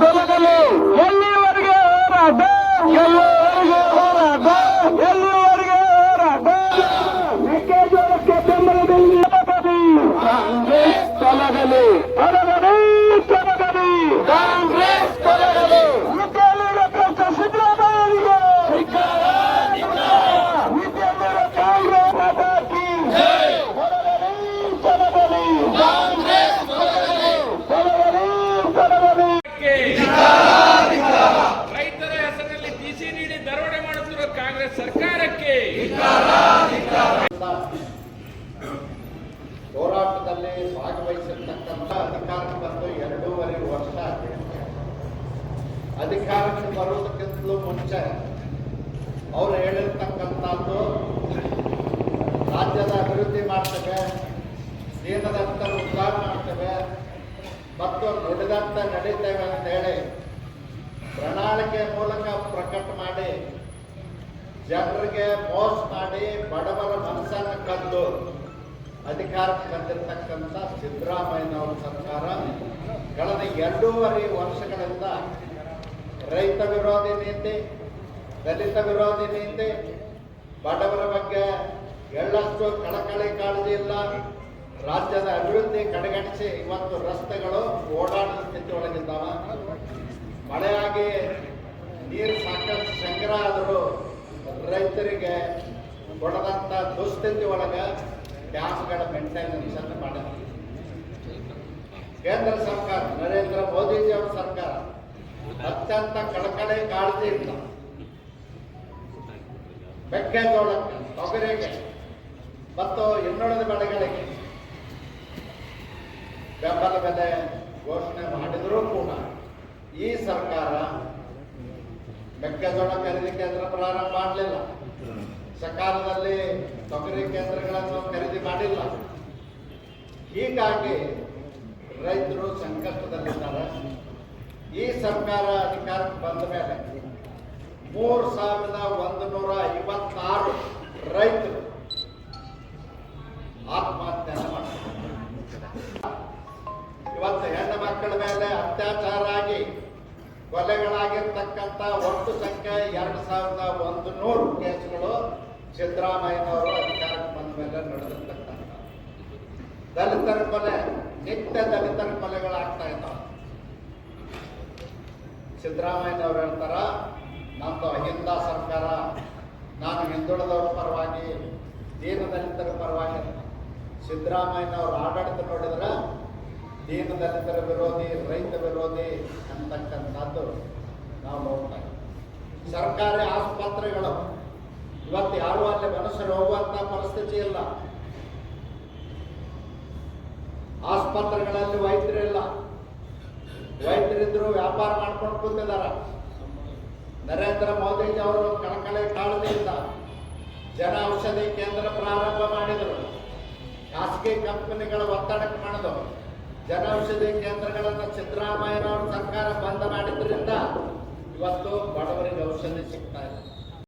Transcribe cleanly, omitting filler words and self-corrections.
ತೊಲಗಲಿ. ಎಲ್ಲಿವರೆಗೆ ಹೋರಾಟ, ಎಲ್ಲಿವರೆಗೆ ಹೋರಾಟ, ಎಲ್ಲಿವರೆಗೆ ಹೋರಾಟ. ಮೆಕ್ಕೆಜೋಳಕ್ಕೆ ಬೆಂಬಲದಲ್ಲಿ ಕಾಂಗ್ರೆಸ್ ತೊಲಗಲಿ, ತೊಲಗಲಿ, ತೊಲಗಲಿ, ಕಾಂಗ್ರೆಸ್ ತೊಲಗಲಿ. ಸಿದ್ದರಾಮಯ್ಯನಿಗೆ ವಿದ್ಯಾರ್ಥಿಗಳ ಕಾಂಗ್ರೆಸ್ ಹಾಕಿ ತೊಲಗಲಿ, ಕಾಂಗ್ರೆಸ್ ತೊಲಗಲಿ, ತೊಲಗಲಿ, ತೊಲಗಲಿ. ರೈತರ ಹೆಸರಿನಲ್ಲಿ ಟಿಸಿ ನೀಡಿ ದರೋಡೆ ಮಾಡುತ್ತಿರುವ ಕಾಂಗ್ರೆಸ್ ಸರ್ಕಾರಕ್ಕೆ ಹೋರಾಟದಲ್ಲಿ ಭಾಗವಹಿಸಿರ್ತಕ್ಕಂಥ ಅಧಿಕಾರಕ್ಕೆ ಬಂದು 2.5 ವರ್ಷ ಅಧಿಕಾರಕ್ಕೆ ಬರುವುದಕ್ಕಿಂತಲೂ ಮುಂಚೆ ಅವರು ಹೇಳಿರ್ತಕ್ಕಂಥದ್ದು ರಾಜ್ಯದ ಅಭಿವೃದ್ಧಿ ಮಾಡ್ತೇವೆ, ದೀನದತ್ತ ಉದ್ಧಾರ ಮಾಡ್ತೇವೆ ಮತ್ತು ನುಡಿದಂತೆ ನಡೀತೇವೆ ಅಂತ ಹೇಳಿ ಪ್ರಣಾಳಿಕೆ ಮೂಲಕ ಪ್ರಕಟ ಮಾಡಿ ಜನರಿಗೆ ಮೋಸ ಮಾಡಿ ಬಡವರ ಮನಸ್ಸನ್ನು ಕದ್ದು ಅಧಿಕಾರಕ್ಕೆ ಬಂದಿರತಕ್ಕಂಥ ಸಿದ್ದರಾಮಯ್ಯನವರ ಸರ್ಕಾರ ಕಳೆದ 2.5 ವರ್ಷಗಳಿಂದ ರೈತ ವಿರೋಧಿ ನೀತಿ, ದಲಿತ ವಿರೋಧಿ ನೀತಿ, ಬಡವರ ಬಗ್ಗೆ ಎಳ್ಳಷ್ಟು ಕಳಕಳಿ ಕಾಳಜಿ ಇಲ್ಲ, ರಾಜ್ಯದ ಅಭಿವೃದ್ಧಿ ಕಡೆಗಣಿಸಿ ಇವತ್ತು ರಸ್ತೆಗಳು ಓಡಾಡದ ಸ್ಥಿತಿ ಒಳಗಿದ್ದಾವ. ಮಳೆಯಾಗಿ ನೀರು ಸಾಕಷ್ಟು ಸಂಗ್ರಹ ಆದರೂ ರೈತರಿಗೆ ಕೊಡದಂಥ ದುಸ್ಥಿತಿ ಒಳಗೆ ಡ್ಯಾಮ್ಗಳ ಮೇಂಟೆನೆನ್ಸ್ ಅನ್ನು ಮಾಡಿದೆ. ಕೇಂದ್ರ ಸರ್ಕಾರ, ನರೇಂದ್ರ ಮೋದಿಜಿಯವರ ಸರ್ಕಾರ ಅತ್ಯಂತ ಕಳಕಳಿ ಕಾಳಜಿ ಇಲ್ಲ. ಮೆಕ್ಕೆಜೋಳಕ್ಕೆ, ತೊಗರಿಗೆ ಮತ್ತು ಇನ್ನುಳಿದ ಬೆಳೆಗಳಿಗೆ ಬೆಂಬಲ ಬೆಲೆ ಘೋಷಣೆ ಮಾಡಿದರೂ ಕೂಡ ಈ ಸರ್ಕಾರ ಮೆಕ್ಕೆಜೋಳ ಖರೀದಿ ಕೇಂದ್ರ ಪ್ರಾರಂಭ ಮಾಡಲಿಲ್ಲ, ಸಕಾಲದಲ್ಲಿ ತೊಗರಿ ಕೇಂದ್ರಗಳನ್ನು ಖರೀದಿ ಮಾಡಿಲ್ಲ. ಹೀಗಾಗಿ ರೈತರು ಸಂಕಷ್ಟದಲ್ಲಿದ್ದಾರೆ. ಈ ಸರ್ಕಾರ ಅಧಿಕಾರಕ್ಕೆ ಬಂದ ಮೇಲೆ 3,156 ರೈತರು ಆತ್ಮಹತ್ಯೆಯನ್ನು ಮಾಡ್ತಾರೆ. ಇವತ್ತು ಹೆಣ್ಣು ಮಕ್ಕಳ ಮೇಲೆ ಅತ್ಯಾಚಾರ ಆಗಿ ಕೊಲೆಗಳಾಗಿರ್ತಕ್ಕಂಥ ಒಟ್ಟು ಸಂಖ್ಯೆ 2,100 ಕೇಸ್ಗಳು ಸಿದ್ದರಾಮಯ್ಯನವರು ಅಧಿಕಾರಕ್ಕೆ ಬಂದ ಮೇಲೆ ನಡೆದಿರ್ತಕ್ಕಂಥ. ದಲಿತರ ಕೊಲೆ, ನಿತ್ಯ ದಲಿತರ ಕೊಲೆಗಳಾಗ್ತಾ ಇದ್ದಾವೆ. ಸಿದ್ದರಾಮಯ್ಯನವರು ಹೇಳ್ತಾರ, ನಂದು ಅಹಿಂದ ಸರ್ಕಾರ, ನಾನು ಹಿಂದುಳಿದವರ ಪರವಾಗಿ, ದೀನ ದಲಿತರ ಪರವಾಗಿ. ಸಿದ್ದರಾಮಯ್ಯನವರು ಆಡಳಿತ ನೋಡಿದ್ರೆ ದೀನ ದಲಿತರ ವಿರೋಧಿ, ರೈತ ವಿರೋಧಿ ಅಂತಕ್ಕಂಥದ್ದು ನಾವು ನೋಡ್ತಾ ಇದ್ದೀವಿ. ಸರ್ಕಾರಿ ಆಸ್ಪತ್ರೆಗಳು ಇವತ್ತು ಯಾರು ಅಲ್ಲಿ ಮನುಷ್ಯರು ಹೋಗುವಂತ ಪರಿಸ್ಥಿತಿ ಇಲ್ಲ. ಆಸ್ಪತ್ರೆಗಳಲ್ಲಿ ವೈದ್ಯರಿಲ್ಲ, ವೈದ್ಯರಿದ್ರು ವ್ಯಾಪಾರ ಮಾಡ್ಕೊಂಡು ಕೂತಿದಾರ. ನರೇಂದ್ರ ಮೋದಿಜಿ ಅವರು ಕಳಕಳಿ ಕಾಳಜಿಯಿಂದ ಜನ ಔಷಧಿ ಕೇಂದ್ರ ಪ್ರಾರಂಭ ಮಾಡಿದರು. ಖಾಸಗಿ ಕಂಪನಿಗಳ ಒತ್ತಡಕ್ಕೆ ಮಾಡಿದರು. ಜನ ಔಷಧಿ ಕೇಂದ್ರಗಳನ್ನು ಸಿದ್ದರಾಮಯ್ಯನವರ ಸರ್ಕಾರ ಬಂದ್ ಮಾಡಿದ್ರಿಂದ ಇವತ್ತು ಬಡವರಿಗೆ ಔಷಧಿ ಸಿಗ್ತಾ ಇಲ್ಲ.